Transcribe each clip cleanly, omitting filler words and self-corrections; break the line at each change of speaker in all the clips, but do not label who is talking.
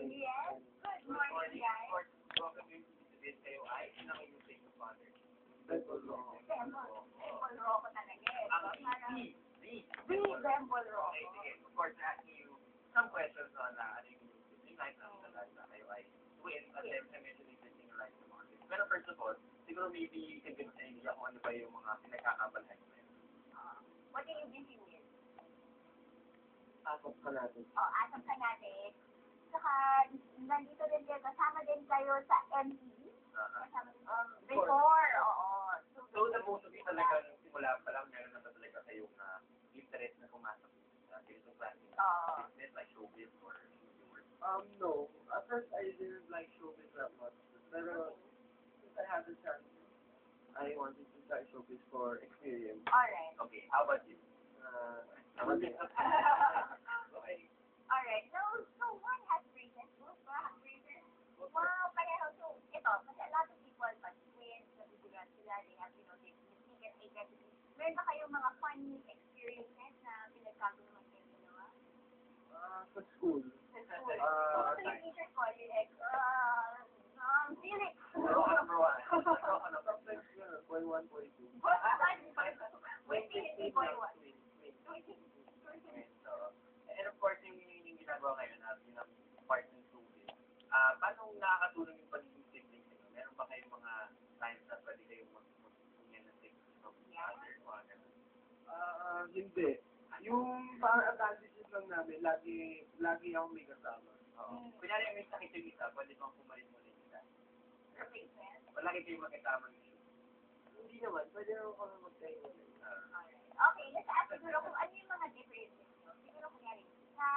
Yes. Good morning, guys. Temple Rocco talaga eh. Parang, Temple Rocco.
Of course, asking you some questions on yung life na kayo ay with attempt na medyo interesting yung life ng mga kids. Pero first of all, siguro maybe you can give us an idea kung ano ba yung mga pinagkakabalahan nyo.
What are you busy with?
Asap ka natin.
Asap ka natin. Saka, nandito din kayo, kasama din kayo sa MTV? Before, oo.
So, the both of you talaga, simula pa lang, meron na talaga kayong interest na pumasok sa ganitong klase business, like showbiz or work?
No. At first, I didn't like showbiz that much. Pero, since I had the chance, I wanted to try showbiz for experience.
Alright.
Okay, how about you?
Alright. So one has reasons. Two have reasons. Wow, pareho. So, ito, kasi a lot of people, but twins, nabibigyan sila, they have, they mistaken identity. Meron ba kayong mga funny experiences na pinagkaguluhan kayo ginawa?
Sa school.
Sa school. Ano yung teacher ko? Like, Felix.
Number one.
Sometimes, boy 1, boy 2.
Wait, Felix, boy 1.
And of course, yung ginagawa ngayon na part ng showbiz, paano nakakatulong yung pagiging sibling nyo? Meron ba kayong mga times na pwede kayong mag-punyan ng sibling from other o ganun?
Hindi. Yung parang advantages lang namin, lagi ako may kasama.
Kunyari may sakit yung isa, pwede bang pumalit mo rin isa? Wala kayong magkasama ng show?
Hindi naman, pwede naman kami mag-tayo.
Okay, let's ask siguro kung ano yung mga differences nyo. Siguro kunyari, isa,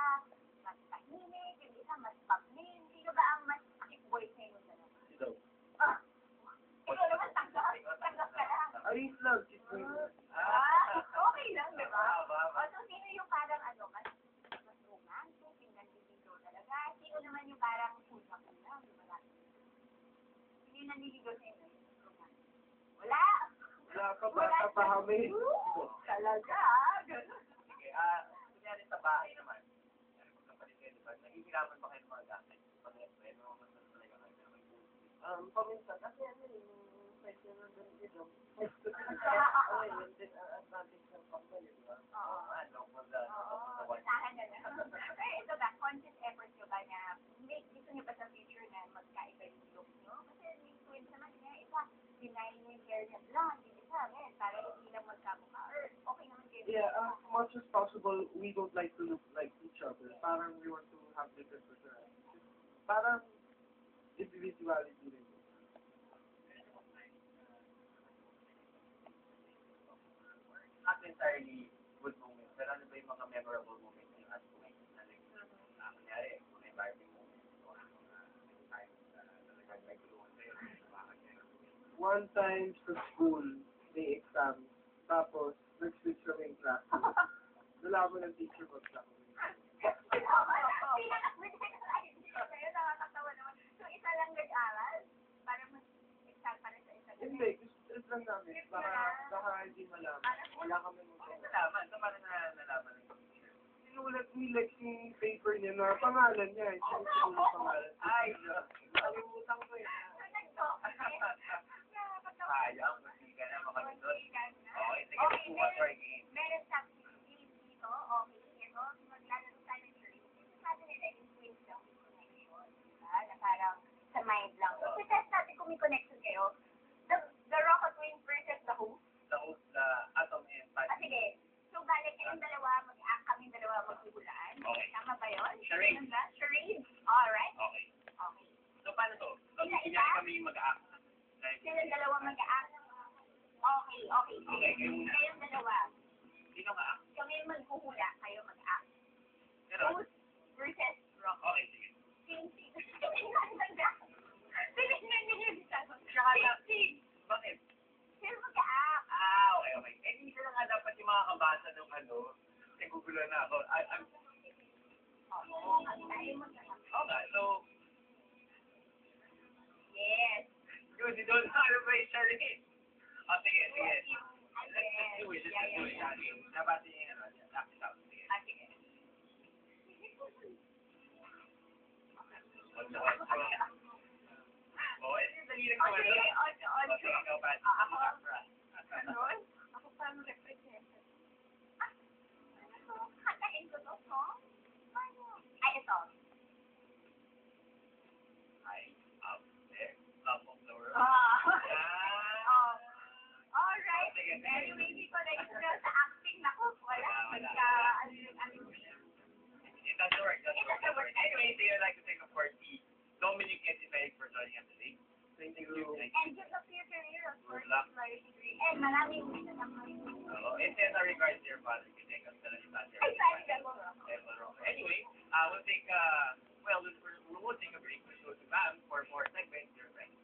mas tahimik, yung isa, mas pag-name. Sino ba ang mas kick-boy sa inyo dalawa?
Ito.
Ikaw naman, tanggap ka lang.
Ayos lang, chicken.
Okay lang, di ba? O, so, sino yung parang mas romantic, yung nanliligaw talaga? Sino naman yung parang kulang-kulang, di ba? Sino yung nanliligaw sa inyo? Wala!
Wala ka ba pa kami?
Talaga, gano'n.
Sige, kunyari sa bahay naman, magkapalit kayo, diba? Nagigiraman ba kayo ng mga gamit? Pag-explain mo, mas talaga kayo na may bullshit.
Paminsan, kasi yung question na doon dito. Yun din ang advantage ng pagkalit, di ba?
Oo. Isahan na lang. Eh, ito ba, conscious effort nyo ba na gusto nyo ba sa future na magkaiba yung look nyo? Kasi may twins naman niya, isa, deny nyo yung hair niya blonde, yung isa, para hindi lang magkamukha. Or okay naman kayo.
Yeah, as much as possible, we don't like to look like each other. Parang we want to have different personalities. Parang individuality rin.
Not entirely good moments, pero ano ba yung mga memorable moments yung as kumain na like, kunyari, mga embarrassing moments o mga times na talagang nagtulungan kayo, bakit kayo?
One time sa school, may exam. Tapos, nag-switch kami yung class. Nalaman ng teacher ko sa akin.
Nakakatawa naman. So, isa lang nag-aral? Para mag-exam para sa isa lang?
Hindi, gusto lang namin. Baka hindi malaman. Wala kami
Nalaman, so parang nalaman ng teacher.
sinulat ni Lex yung paper niya na pangalan niya. Sinulat pangalan.
Ay,
Nakalimutan ko eh.
sayang, hindi ka na makalundot. Okay, sige, what's our game?
Meron sa game dito, okay, ito, maglalaro tayo ng charade. Sabi nila yung twins lang with connection, diba? Na parang sa mind lang. So, test natin kung may connection kayo. The Rocco Twins versus the Who?
The Atom and Patti.
Sige. So, balik kayong dalawa, mag-act kaming dalawa maghihulaan.
Okay.
Tama ba yun?
Charade.
Ano ba? Charade. Alright.
Okay.
Okay.
So, paano to? So,
Isa-isa?
kunyari kami mag-act.
Silang dalawa mag-act. Okay, okay.
Okay,
Kayong dalawa.
Sino ka-act?
Kami maghuhula, kayo mag-act.
Pero,
Who's versus Rock.
okay, sige.
Sing-sing.
Bakit?
Sino mag-act?
Okay. Eh, dito na nga dapat yung mga kabasa ng nagugulo na ako.
Tayo mag-act.
Okay, so,
Yes.
yun, di doon ano ba yung Charlene? Oh, sige.
Yes.
Let's do it.
Yeah.
Nabati niya yung act it out. Sige.
Ah, sige.
Oh, dali lang naman.
Audrey.
Ikaw pa.
Ako. Ganon? Ako parang represented. Ano to? Katain ko to, song? Ano? Ay, ito.
Up there, top of the world.
Oh. Alright. Anyway, hindi ko na-experience sa acting. Naku, wala.
It doesn't work. Anyway, so you'd like to take a party. Dominic and Eric for joining us today.
Thank you.
And just a future year, of course, and maraming wishes ang mga
And then regards to your father, you take us to the
Ay, sorry, Devil Rock.
Anyway, we'll take we'll take a break. We'll go to Ma'am for more segments. Your friends.